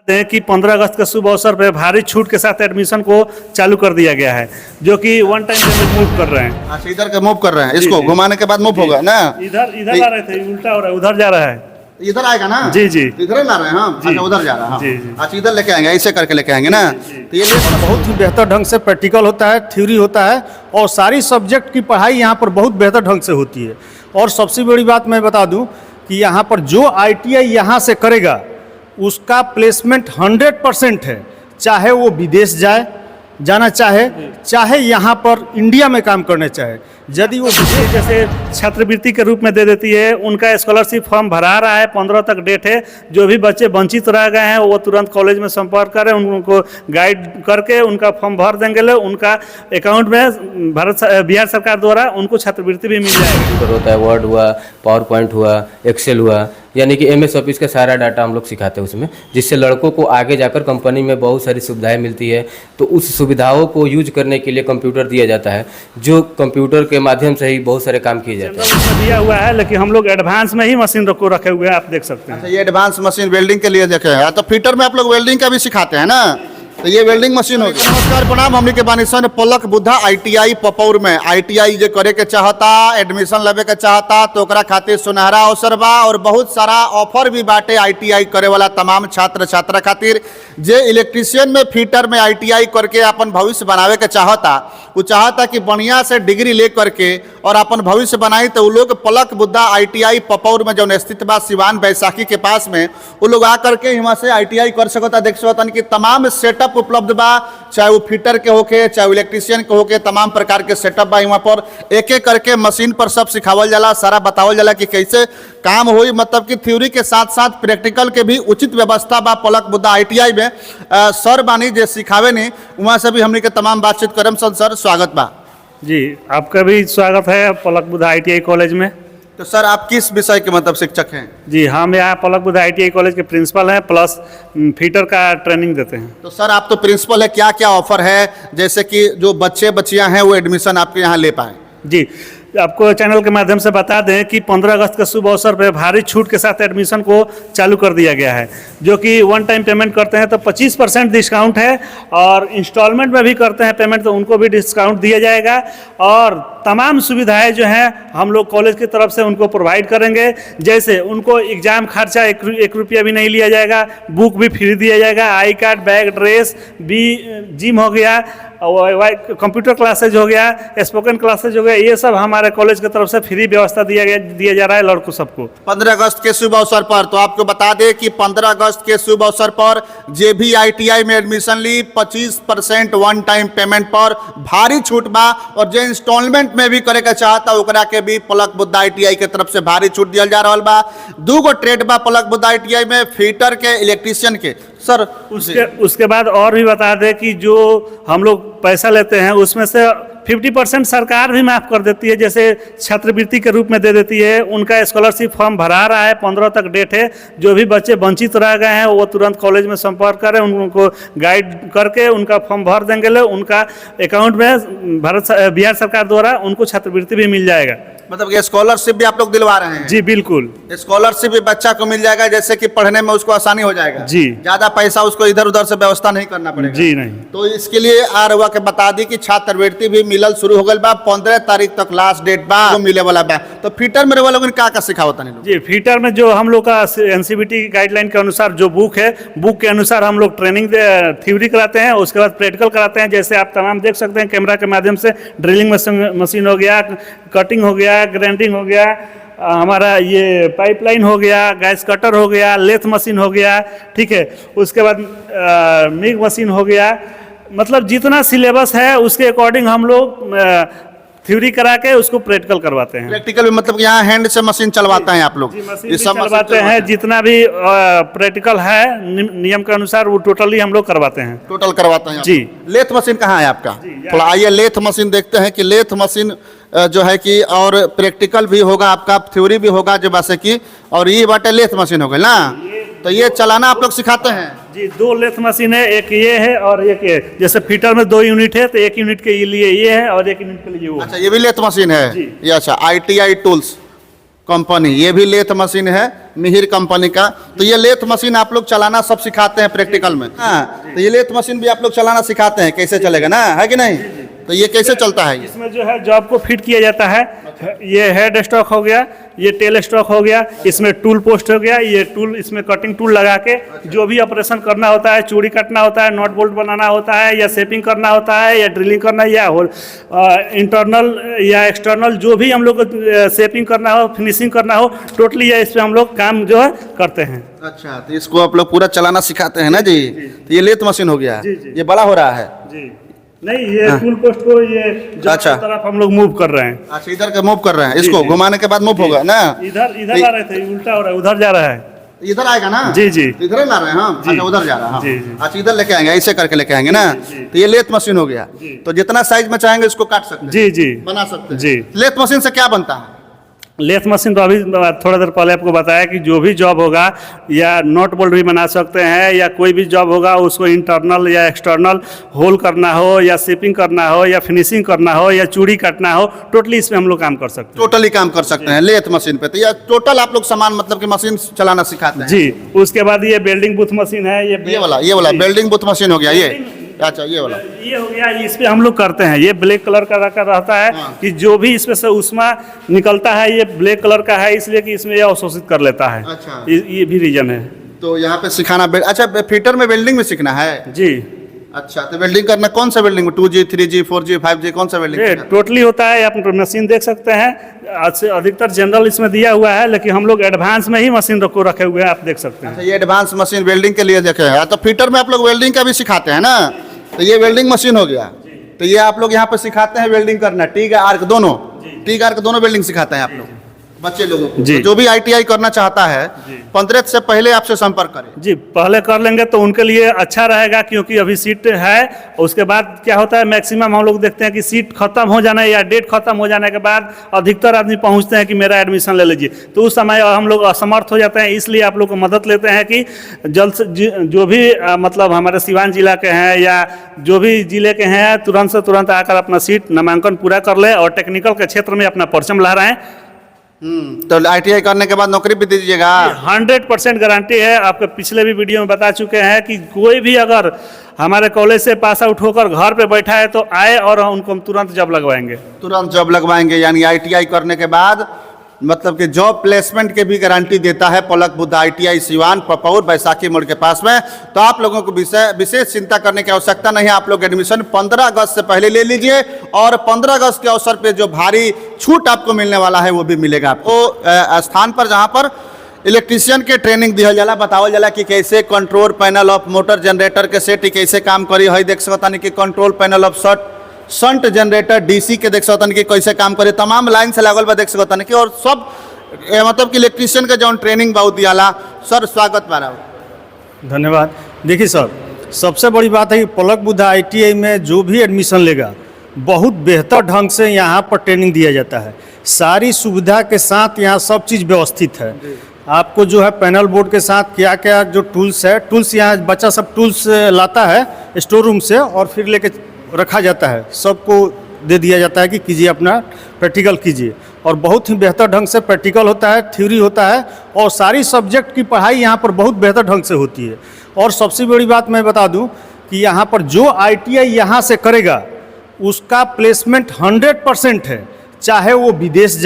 दें कि 15 अगस्त के शुभ अवसर पर भारी छूट के साथ एडमिशन को चालू कर दिया गया है, जो कि वन टाइम पेमेंट मूव कर रहे हैं। अच्छा, इधर का मूव कर रहे हैं, इसको घुमाने के बाद मूव होगा ना। इधर आ रहे थे, उल्टा हो रहा है, उधर जा रहा है। इधर आएगा ना। जी जी, इधर ला रहे हैं हम। अच्छा, उधर जा रहा है। जी जी, अच्छा, इधर लेके आएंगे, ऐसे करके लेके आएंगे ना। तो ये बहुत ही बेहतर ढंग से प्रैक्टिकल होता है, थ्योरी होता है और सारी सब्जेक्ट की पढ़ाई यहाँ पर बहुत बेहतर ढंग से होती है। और सबसे बड़ी बात मैं बता दूं कि यहाँ पर जो ITI यहाँ से करेगा उसका प्लेसमेंट 100% है, चाहे वो विदेश जाना चाहे यहाँ पर इंडिया में काम करने चाहे। यदि वो जैसे छात्रवृत्ति के रूप में दे देती है, उनका स्कॉलरशिप फॉर्म भरा रहा है, 15 तक डेट है। जो भी बच्चे वंचित रह गए हैं वो तुरंत कॉलेज में संपर्क करें, उनको गाइड करके उनका फॉर्म भर देंगे, उनका अकाउंट में बिहार सरकार द्वारा उनको छात्रवृत्ति भी मिल जाएगी। होता है वर्ड हुआ, पावर पॉइंट हुआ, एक्सेल हुआ, यानी कि MS ऑफिस का सारा डाटा हम लोग सिखाते हैं उसमें, जिससे लड़कों को आगे जाकर कंपनी में बहुत सारी सुविधाएं मिलती है। तो उस सुविधाओं को यूज करने के लिए कंप्यूटर दिया जाता है, जो कंप्यूटर के माध्यम से ही बहुत सारे काम किए जाते हैं। दिया हुआ है, लेकिन हम लोग एडवांस में ही मशीन को रखे हुए हैं, आप देख सकते हैं। अच्छा, ये एडवांस मशीन वेल्डिंग के लिए देखे हैं। तो फिटर में आप लोग वेल्डिंग का भी सिखाते हैं ना। तो ये वेल्डिंग मशीन होगी। नमस्कार प्रणाम, हमने के बानिसन पलक बुद्धा ITI पपौर में ITI जो करे के चाहता, एडमिशन लेवे के चाहता तो ओकरा खातिर सुनहरा अवसर बा और बहुत सारा ऑफर भी बाटे ITI करे वाला तमाम छात्र छात्रा खातिर। जे इलेक्ट्रीशियन में फिटर में ITI करके अपन भविष्य बनावे के चाहता, वो चाहता कि बढ़िया से डिग्री ले करके और अपन भविष्य बनाई, तो वो लोग पलक बुद्धा ITI पपौर में जो स्थित बा सिवान बैसाखी के पास में, वो लोग आ करके यहाँ से ITI कर सकता। देख सकता कि तमाम सेटअप उपलब्ध बा, चाहे वो फिटर के होके, चाहे इलेक्ट्रीशियन के होके, तमाम प्रकार के सेटअप बा। वहाँ पर एक एक करके मशीन पर सब सिखावल जाला, सारा बतावल जाला कि कैसे काम होई। मतलब कि थ्योरी के साथ साथ प्रैक्टिकल के भी उचित व्यवस्था बा पलक बुद्धा ITI में। सर बानी जे सिखावे नहीं, वहाँ से भी हमने के तमाम बातचीत करम। सर स्वागत बा जी, आपका भी स्वागत है पलक बुद्धा ITI कॉलेज में। तो सर आप किस विषय के मतलब शिक्षक हैं? जी, हम यहाँ पलक बुद्धा ITI कॉलेज के प्रिंसिपल हैं, प्लस फिटर का ट्रेनिंग देते हैं। तो सर आप तो प्रिंसिपल है, क्या क्या ऑफर है जैसे कि जो बच्चे बच्चियां हैं वो एडमिशन आपके यहाँ ले पाए? जी, आपको चैनल के माध्यम से बता दें कि 15 अगस्त के शुभ अवसर पर भारी छूट के साथ एडमिशन को चालू कर दिया गया है, जो कि वन टाइम पेमेंट करते हैं तो 25% डिस्काउंट है, और इंस्टॉलमेंट में भी करते हैं पेमेंट तो उनको भी डिस्काउंट दिया जाएगा। और तमाम सुविधाएं जो हैं हम लोग कॉलेज की तरफ से उनको प्रोवाइड करेंगे। जैसे उनको एग्जाम खर्चा 1 रुपया भी नहीं लिया जाएगा, बुक भी फ्री दिया जाएगा, आई कार्ड, बैग, ड्रेस भी, जिम हो गया, कंप्यूटर क्लासेज हो गया, स्पोकन क्लासेज हो गया, ये सब हमारे कॉलेज की तरफ से फ्री व्यवस्था दिया जा रहा है लड़कों सबको। 15 अगस्त के शुभ अवसर पर तो आपको बता दें कि 15 अगस्त के शुभ अवसर पर जे भी ITI में एडमिशन ली 25% वन टाइम पेमेंट पर भारी छूट बा, और जो इंस्टॉलमेंट में भी करे के चाहता ओकरा के भी पलक बुद्धा ITI के तरफ से भारी छूट दिया जा रहा बा। 2 गो ट्रेड बा पलक बुद्धा ITI में, फिटर के, इलेक्ट्रीशियन के। सर उसके बाद और भी बता दें कि जो हम लोग पैसा लेते हैं उसमें से 50% सरकार भी माफ़ कर देती है, जैसे छात्रवृत्ति के रूप में दे देती है। उनका स्कॉलरशिप फॉर्म भरा रहा है, 15 तक डेट है। जो भी बच्चे वंचित रह गए हैं वो तुरंत कॉलेज में संपर्क करें, उनको गाइड करके उनका फॉर्म भर देंगे, उनका अकाउंट में बिहार सरकार द्वारा उनको छात्रवृत्ति भी मिल जाएगा। मतलब कि स्कॉलरशिप भी आप लोग दिलवा रहे हैं? जी बिल्कुल, स्कॉलरशिप भी बच्चा को मिल जाएगा, जैसे कि पढ़ने में उसको आसानी हो जाएगा। जी, ज्यादा पैसा उसको इधर उधर से व्यवस्था नहीं करना पड़ेगा। जी नहीं। तो इसके लिए आरवा के बता दी कि छात्रवृत्ति भी मिलल शुरू हो गई बा, 15 तारीख तक लास्ट डेट बा तो मिले वाला बा। तो फिटर में लोग क्या सिखावता नहीं? जी, फिटर में जो हम लोग का NCVT गाइडलाइन के अनुसार जो बुक है, बुक के अनुसार हम लोग ट्रेनिंग थ्योरी कराते हैं, उसके बाद प्रैक्टिकल कराते हैं। जैसे आप तमाम देख सकते हैं कैमरा के माध्यम से, ड्रिलिंग मशीन हो गया, कटिंग हो गया, ग्राइंडिंग हो गया, हमारा ये पाइपलाइन हो गया, गैस कटर हो गया, लेथ मशीन हो गया, ठीक है। उसके बाद मिग मशीन हो गया। मतलब जितना सिलेबस है उसके अकॉर्डिंग हम लोग थ्योरी करा के उसको प्रैक्टिकल करवाते हैं। प्रैक्टिकल भी मतलब यहाँ हैंड से मशीन चलवाते हैं आप लोग? ये सब करवाते हैं, जितना भी प्रैक्टिकल है नियम के अनुसार वो टोटली हम लोग करवाते हैं। टोटल करवाते हैं जी। लेथ मशीन कहाँ है आपका? थोड़ा आइए लेथ मशीन देखते हैं कि लेथ मशीन जो है कि, और प्रैक्टिकल भी होगा आपका, थ्योरी भी होगा जो बात की, और ये बाटे लेथ मशीन हो गई ना। तो ये चलाना आप लोग सिखाते हैं? जी, 2 लेथ मशीन है, एक ये है और एक ये। जैसे फिटर में 2 यूनिट है तो 1 यूनिट के लिए ये है और 1 यूनिट के लिए वो। अच्छा, ये भी लेथ मशीन है ये? अच्छा, ITI टूल्स कंपनी, ये भी लेथ मशीन है मिहिर कंपनी का। तो ये लेथ मशीन आप लोग चलाना सब सिखाते हैं प्रैक्टिकल में। हाँ, तो ये लेथ मशीन भी आप लोग चलाना सिखाते हैं, कैसे चलेगा ना, है कि नहीं? तो ये कैसे चलता है? इसमें जो है जॉब को फिट किया जाता है। ये हेड स्टॉक हो गया, ये टेल स्टॉक हो गया, इसमें टूल पोस्ट हो गया, ये टूल, इसमें कटिंग टूल लगा के जो भी ऑपरेशन करना होता है, चूड़ी काटना होता है, नॉट बोल्ट बनाना होता है, या शेपिंग करना होता है, या ड्रिलिंग करना, या इंटरनल या एक्सटर्नल जो भी हम लोग को शेपिंग करना हो, फिनिशिंग करना हो, टोटली इस पर हम लोग काम जो है करते हैं। अच्छा, तो इसको आप लोग पूरा चलाना सिखाते हैं ना जी? तो ये लेथ मशीन हो गया, ये बड़ा हो रहा है जी। नहीं, ये टूल पोस्ट को ये अच्छा तरफ हम लोग मूव कर रहे हैं। अच्छा, इधर का मूव कर रहे हैं, इसको जी। घुमाने के बाद मूव होगा ना? इधर आ रहे थे, उल्टा हो रहा है, उधर जा रहा है। इधर आएगा ना? जी जी, इधर ला रहे हैं हम। अच्छा, उधर जा रहा है। जी, जी। अच्छा, इधर लेके आएंगे, ऐसे करके लेके आएंगे ना? तो ये लेथ मशीन हो गया। तो जितना साइज में चाहेंगे इसको काट सकते हैं, जी जी, बना सकते हैं। जी। लेथ मशीन से क्या बनता है? लेथ मशीन तो अभी थोड़ा देर पहले आपको बताया कि जो भी जॉब होगा, या नॉट बोल्ट भी बना सकते हैं, या कोई भी जॉब होगा उसको इंटरनल या एक्सटर्नल होल करना हो, या शेपिंग करना हो, या फिनिशिंग करना हो, या चूड़ी काटना हो, टोटली इसमें हम लोग काम कर सकते हैं। टोटली काम कर सकते हैं लेथ मशीन पे। तो ये टोटल आप लोग सामान मतलब कि मशीन चलाना सिखाते हैं? जी। उसके बाद ये बेल्डिंग बूथ मशीन है, ये वाला बेल्डिंग बूथ मशीन हो गया ये। अच्छा, ये वाला ये हो गया, इस पे हम लोग करते हैं। ये ब्लैक कलर का रहता है कि जो भी इसमें से उष्मा निकलता है, ये ब्लैक कलर का है इसलिए कि इसमें ये अवशोषित कर लेता है। अच्छा, ये भी रीजन है। तो यहाँ पे सिखाना अच्छा, फिटर में वेल्डिंग भी सीखना है जी। अच्छा, तो वेल्डिंग करना कौन सा welding? 2G 3G 4G 5G कौन सा वेल्डिंग? ये टोटली होता है, आप मशीन देख सकते हैं। अधिकतर जनरल इसमें दिया हुआ है, लेकिन हम लोग एडवांस में ही मशीन को रखे हुए हैं, आप देख सकते हैं। अच्छा, ये एडवांस मशीन वेल्डिंग के लिए देखे हैं। तो फिटर में आप लोग वेल्डिंग का भी सिखाते हैं ना? तो ये वेल्डिंग मशीन हो गया। तो ये आप लोग यहाँ पे सिखाते हैं वेल्डिंग करना, टीग आर्क दोनों, टीग आर्क दोनों वेल्डिंग सिखाते हैं आप लोग बच्चे लोगों को। जी। तो जो भी ITI करना चाहता है 15 से पहले आपसे संपर्क करें। जी, पहले कर लेंगे तो उनके लिए अच्छा रहेगा, क्योंकि अभी सीट है। उसके बाद क्या होता है, मैक्सिमम हम लोग देखते हैं कि सीट खत्म हो जाना या डेट खत्म हो जाने के बाद अधिकतर आदमी पहुंचते हैं कि मेरा एडमिशन ले लीजिए, तो उस समय हम लोग असमर्थ हो जाते हैं। इसलिए आप लोग को मदद लेते हैं कि जल्द से जो भी मतलब हमारे सिवान जिला के हैं या जो भी जिले के हैं, तुरंत से तुरंत आकर अपना सीट नामांकन पूरा कर ले और टेक्निकल के क्षेत्र में अपना परचम लहराएं। तो ITI करने के बाद नौकरी भी दीजिएगा? 100% गारंटी है। आपके पिछले भी वीडियो में बता चुके हैं कि कोई भी अगर हमारे कॉलेज से पास आउट होकर घर पे बैठा है तो आए और उनको हम तुरंत जॉब लगवाएंगे। तुरंत जॉब लगवाएंगे, यानी ITI करने के बाद मतलब कि जॉब प्लेसमेंट के भी गारंटी देता है पलक बुद्धा ITI सिवान पपौर बैसाखी मोड़ के पास में। तो आप लोगों को विशेष चिंता करने की आवश्यकता नहीं है। आप लोग एडमिशन 15 अगस्त से पहले ले लीजिए, और 15 अगस्त के अवसर पे जो भारी छूट आपको मिलने वाला है वो भी मिलेगा आपको स्थान पर, जहाँ पर इलेक्ट्रीशियन के ट्रेनिंग दिया जाला, बतावल जाला कि कैसे control panel of motor generator के सेट कैसे काम करी है। देख सकता नहीं कि control panel of shunt generator DC के देख सकता कि कैसे काम करे, तमाम लाइन से लागल बा देख सकता कि, और सब मतलब कि इलेक्ट्रीशियन के जो ट्रेनिंग बहुत दियाला। सर स्वागत बा रहा। धन्यवाद। देखिए सर, सबसे बड़ी बात है कि पलक बुद्धा ITI में जो भी एडमिशन लेगा बहुत बेहतर ढंग से यहाँ पर ट्रेनिंग दिया जाता है। सारी सुविधा के साथ यहाँ सब चीज़ व्यवस्थित है। आपको जो है पैनल बोर्ड के साथ क्या क्या जो टूल्स है, टूल्स यहाँ बच्चा सब टूल्स लाता है स्टोर रूम से और फिर लेके रखा जाता है, सबको दे दिया जाता है कि कीजिए, अपना प्रैक्टिकल कीजिए। और बहुत ही बेहतर ढंग से प्रैक्टिकल होता है, थ्योरी होता है, और सारी सब्जेक्ट की पढ़ाई यहाँ पर बहुत बेहतर ढंग से होती है। और सबसे बड़ी बात मैं बता दूं कि यहाँ पर जो ITI यहाँ से करेगा उसका प्लेसमेंट 100% है, चाहे वो विदेश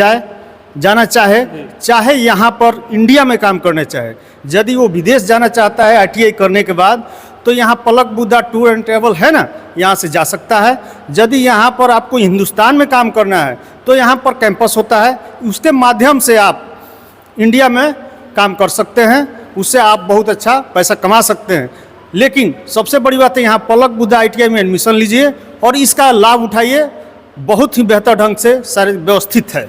जाना चाहे यहाँ पर इंडिया में काम करना चाहे। यदि वो विदेश जाना चाहता है ITI करने के बाद, तो यहाँ पलक बुद्धा टूर एंड ट्रैवल है ना, यहाँ से जा सकता है। यदि यहाँ पर आपको हिंदुस्तान में काम करना है तो यहाँ पर कैंपस होता है, उसके माध्यम से आप इंडिया में काम कर सकते हैं, उससे आप बहुत अच्छा पैसा कमा सकते हैं। लेकिन सबसे बड़ी बात है, यहाँ पलक बुद्धा ITI में एडमिशन लीजिए और इसका लाभ उठाइए। बहुत ही बेहतर ढंग से सारे व्यवस्थित है।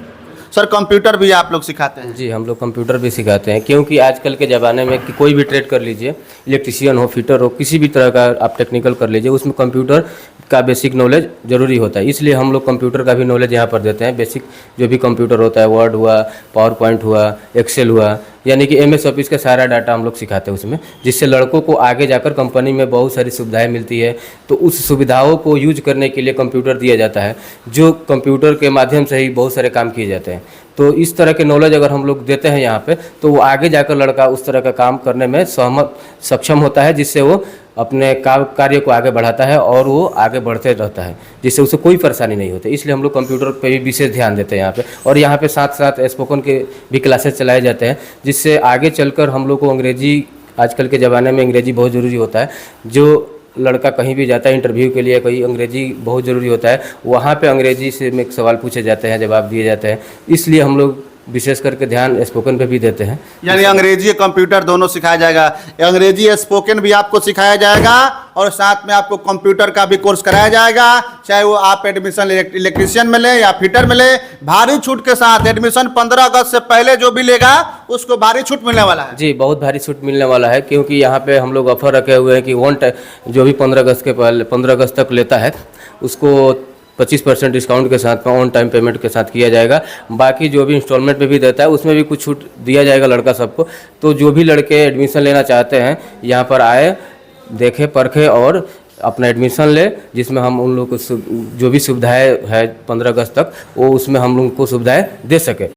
सर कंप्यूटर भी आप लोग सिखाते हैं? जी, हम लोग कंप्यूटर भी सिखाते हैं, क्योंकि आजकल के ज़माने में कि कोई भी ट्रेड कर लीजिए, इलेक्ट्रिशियन हो, फिटर हो, किसी भी तरह का आप टेक्निकल कर लीजिए, उसमें कंप्यूटर का बेसिक नॉलेज ज़रूरी होता है। इसलिए हम लोग कंप्यूटर का भी नॉलेज यहाँ पर देते हैं। बेसिक जो भी कंप्यूटर होता है, वर्ड हुआ, पावर पॉइंट हुआ, एक्सेल हुआ, यानी कि MS ऑफिस का सारा डाटा हम लोग सिखाते हैं उसमें, जिससे लड़कों को आगे जाकर कंपनी में बहुत सारी सुविधाएं मिलती है। तो उस सुविधाओं को यूज करने के लिए कंप्यूटर दिया जाता है, जो कंप्यूटर के माध्यम से ही बहुत सारे काम किए जाते हैं। तो इस तरह के नॉलेज अगर हम लोग देते हैं यहाँ पे, तो वो आगे जाकर लड़का उस तरह का काम करने में सक्षम होता है, जिससे वो अपने कार्य को आगे बढ़ाता है और वो आगे बढ़ते रहता है, जिससे उसे कोई परेशानी नहीं होती। इसलिए हम लोग कंप्यूटर पे भी विशेष ध्यान देते हैं यहाँ पे। और यहाँ पे साथ साथ स्पोकन के भी क्लासेस चलाए जाते हैं, जिससे आगे चलकर हम लोग को अंग्रेजी, आजकल के ज़माने में अंग्रेजी बहुत ज़रूरी होता है। जो लड़का कहीं भी जाता है इंटरव्यू के लिए, कोई अंग्रेजी बहुत ज़रूरी होता है, वहाँ पे अंग्रेजी से में सवाल पूछे जाते हैं, जवाब दिए जाते हैं। इसलिए हम लोग विशेष करके ध्यान स्पोकन पे भी देते हैं। यानी अंग्रेजी कंप्यूटर दोनों सिखाया जाएगा, अंग्रेजी स्पोकन भी आपको सिखाया जाएगा और साथ में आपको कंप्यूटर का भी कोर्स कराया जाएगा, चाहे वो आप एडमिशन इलेक्ट्रीशियन में ले या फिटर में ले। भारी छूट के साथ एडमिशन 15 अगस्त से पहले जो भी लेगा उसको भारी छूट मिलने वाला है। जी, बहुत भारी छूट मिलने वाला है, क्योंकि यहाँ पे हम लोग ऑफर रखे हुए हैं कि जो भी 15 अगस्त के पहले 15 अगस्त तक लेता है उसको 25% डिस्काउंट के साथ में ऑन टाइम पेमेंट के साथ किया जाएगा। बाकी जो भी इंस्टॉलमेंट पे भी देता है उसमें भी कुछ छूट दिया जाएगा लड़का सबको। तो जो भी लड़के एडमिशन लेना चाहते हैं यहाँ पर आए, देखे परखे और अपना एडमिशन ले, जिसमें हम उन लोगों को जो भी सुविधाएं है 15 अगस्त तक वो उसमें हम लोगों को सुविधाएं दे सके।